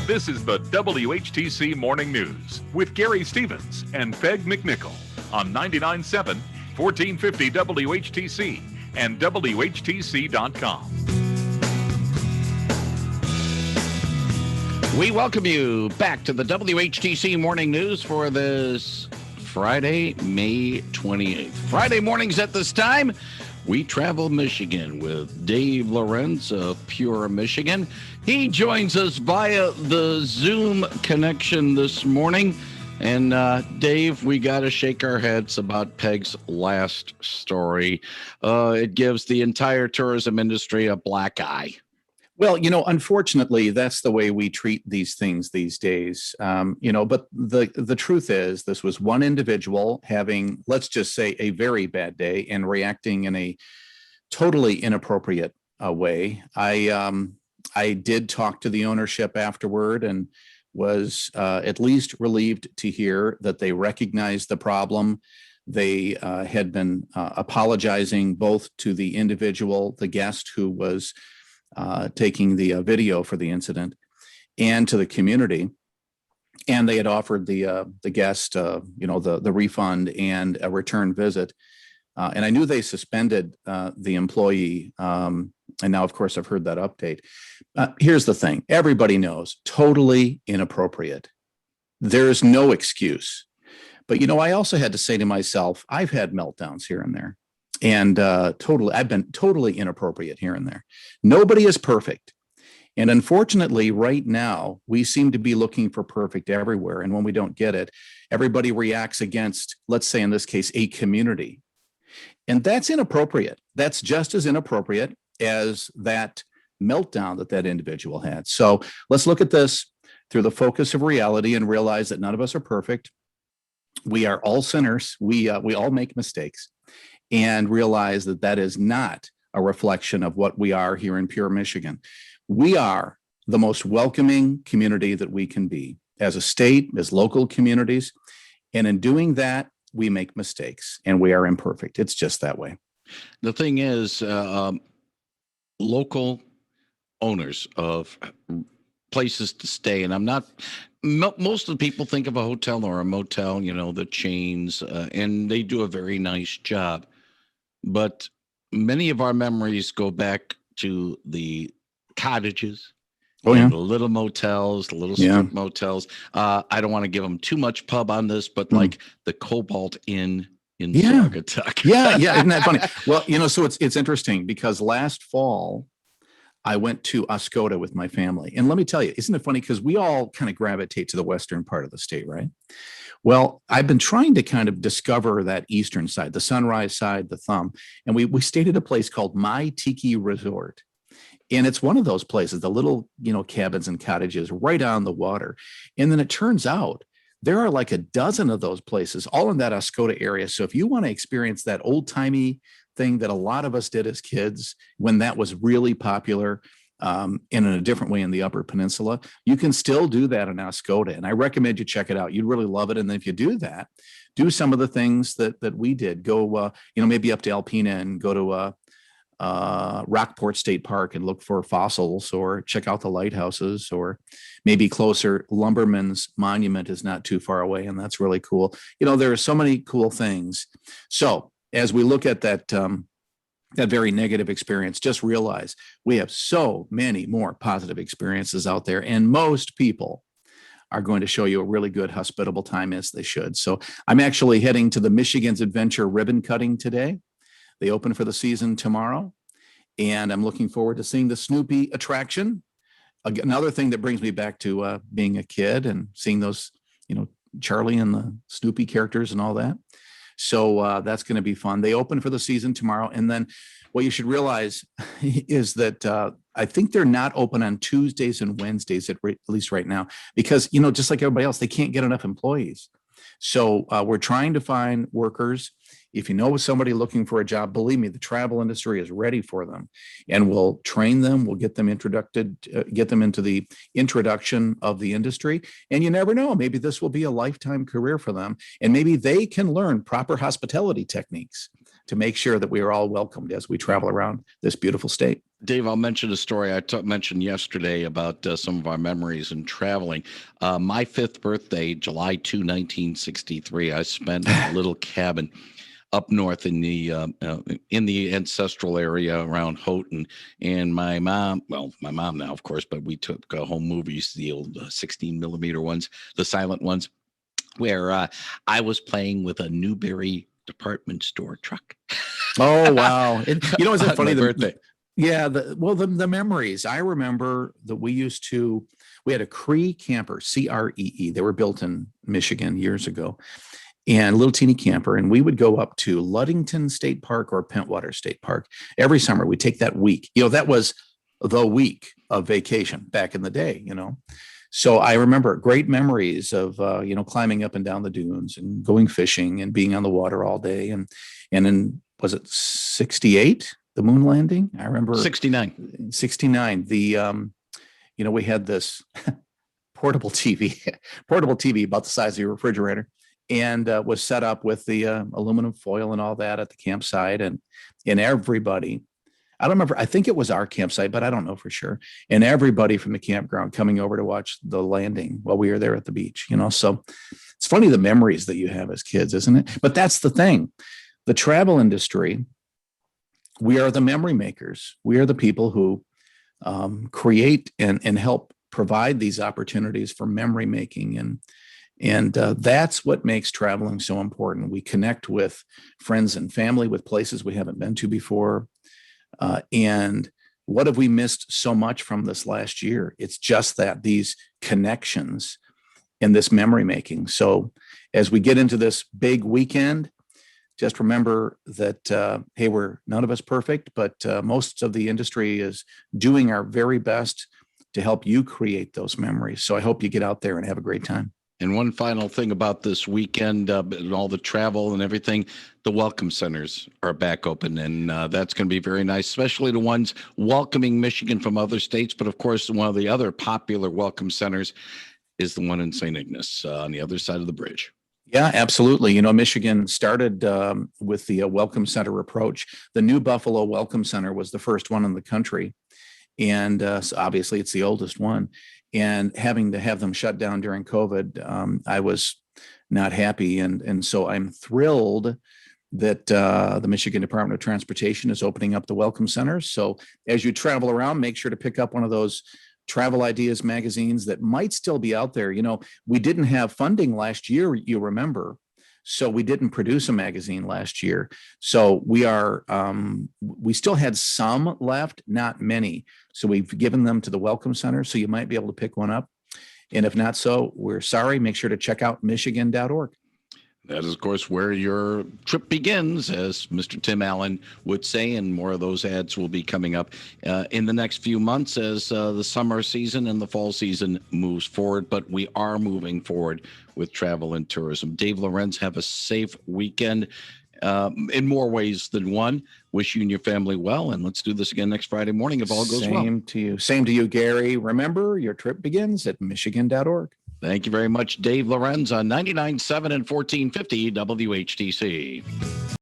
This is the WHTC Morning News with Gary Stevens and Peg McNichol on 99.7, 1450 WHTC and WHTC.com. We welcome you back to the WHTC Morning News for this Friday, May 28th. Friday mornings at this time, we travel Michigan with Dave Lorenz of Pure, Michigan. He joins us via the Zoom connection this morning. And Dave, we got to shake our heads about Peg's last story. It gives the entire tourism industry a black eye. Well, unfortunately, that's the way we treat these things these days. But the truth is, this was one individual having, let's just say, a very bad day and reacting in a totally inappropriate way. I did talk to the ownership afterward and was at least relieved to hear that they recognized the problem. They had been apologizing both to the individual, the guest who was taking the video for the incident, and to the community. And they had offered the guest, the refund and a return visit. And I knew they suspended the employee. And now, of course, I've heard that update. Here's the thing. Everybody knows, totally inappropriate. There's no excuse. But, I also had to say to myself, I've had meltdowns here and there. And I've been totally inappropriate here and there. Nobody is perfect. And unfortunately, right now, we seem to be looking for perfect everywhere. And when we don't get it, everybody reacts against, let's say in this case, a community. And that's inappropriate. That's just as inappropriate as that meltdown that individual had. So let's look at this through the focus of reality and realize that none of us are perfect. We are all sinners. We all make mistakes. And realize that is not a reflection of what we are here in Pure, Michigan. We are the most welcoming community that we can be as a state, as local communities. And in doing that, we make mistakes and we are imperfect. It's just that way. The thing is, local owners of places to stay, and most of the people think of a hotel or a motel, the chains, and they do a very nice job. But many of our memories go back to the cottages, the little motels, the little strip motels. I don't want to give them too much pub on this, but like the Cobalt Inn in Saugatuck. Yeah. Isn't that funny? Well, so it's interesting because last fall, I went to Oscoda with my family. And let me tell you, isn't it funny? Because we all kind of gravitate to the western part of the state, right? Well, I've been trying to kind of discover that eastern side, the Sunrise side, the Thumb. And we stayed at a place called My Tiki Resort. And it's one of those places, the little, cabins and cottages right on the water. And then it turns out there are like a dozen of those places all in that Oscoda area. So if you want to experience that old timey thing that a lot of us did as kids when that was really popular, and in a different way in the Upper Peninsula, you can still do that in Oscoda. And I recommend you check it out. You'd really love it. And then if you do that, do some of the things that we did. Go, maybe up to Alpena and go to Rockport State Park and look for fossils, or check out the lighthouses, or maybe closer, Lumberman's Monument is not too far away. And that's really cool. There are so many cool things. So as we look at that very negative experience, just realize we have so many more positive experiences out there, and most people are going to show you a really good hospitable time, as they should. So I'm actually heading to the Michigan's Adventure ribbon cutting today. They open for the season tomorrow, and I'm looking forward to seeing the Snoopy attraction. Another thing that brings me back to being a kid and seeing those, Charlie and the Snoopy characters and all that. So that's going to be fun. They open for the season tomorrow. And then what you should realize is that I think they're not open on Tuesdays and Wednesdays, at least right now, because, just like everybody else, they can't get enough employees. So we're trying to find workers. If you know somebody looking for a job, believe me, the travel industry is ready for them, and we'll train them. We'll get them get them into the introduction of the industry. And you never know, maybe this will be a lifetime career for them, and maybe they can learn proper hospitality techniques to make sure that we are all welcomed as we travel around this beautiful state. Dave, I'll mention a story I mentioned yesterday about some of our memories in traveling. My 5th birthday, July 2, 1963, I spent in a little cabin up north in the ancestral area around Houghton. And my mom now, of course, but we took home movies, the old 16 millimeter ones, the silent ones, where I was playing with a Newberry department store truck. Oh, wow. Isn't it funny? My birthday. Yeah. The memories. I remember that we had a Cree camper, CREE. They were built in Michigan years ago, and a little teeny camper. And we would go up to Ludington State Park or Pentwater State Park every summer. We'd take that week. That was the week of vacation back in the day, So I remember great memories of, climbing up and down the dunes and going fishing and being on the water all day. And then, was it 68, the moon landing? I remember 69. We had this portable TV about the size of your refrigerator, and was set up with the aluminum foil and all that at the campsite. And everybody, I don't remember, I think it was our campsite, but I don't know for sure. And everybody from the campground coming over to watch the landing while we were there at the beach, So it's funny the memories that you have as kids, isn't it? But that's the thing. The travel industry, we are the memory makers. We are the people who create and help provide these opportunities for memory making. And that's what makes traveling so important. We connect with friends and family, with places we haven't been to before. And what have we missed so much from this last year? It's just that, these connections and this memory making. So as we get into this big weekend, just remember that, hey, we're none of us perfect, but most of the industry is doing our very best to help you create those memories. So I hope you get out there and have a great time. And one final thing about this weekend, and all the travel and everything, the welcome centers are back open, and that's going to be very nice, especially the ones welcoming Michigan from other states. But of course, one of the other popular welcome centers is the one in St. Ignace on the other side of the bridge. Yeah, absolutely. Michigan started with the Welcome Center approach. The New Buffalo Welcome Center was the first one in the country. And so obviously it's the oldest one. And having to have them shut down during COVID, I was not happy. And so I'm thrilled that the Michigan Department of Transportation is opening up the Welcome Centers. So as you travel around, make sure to pick up one of those Travel Ideas magazines that might still be out there. We didn't have funding last year, you remember. So we didn't produce a magazine last year. So we still had some left, not many. So we've given them to the Welcome Center. So you might be able to pick one up. And if not so, we're sorry. Make sure to check out michigan.org. That is, of course, where your trip begins, as Mr. Tim Allen would say, and more of those ads will be coming up in the next few months as the summer season and the fall season moves forward. But we are moving forward with travel and tourism. Dave Lorenz, have a safe weekend in more ways than one. Wish you and your family well, and let's do this again next Friday morning if all goes well. Same to you, Gary. Remember, your trip begins at michigan.org. Thank you very much, Dave Lorenz on 99.7 and 1450 WHTC.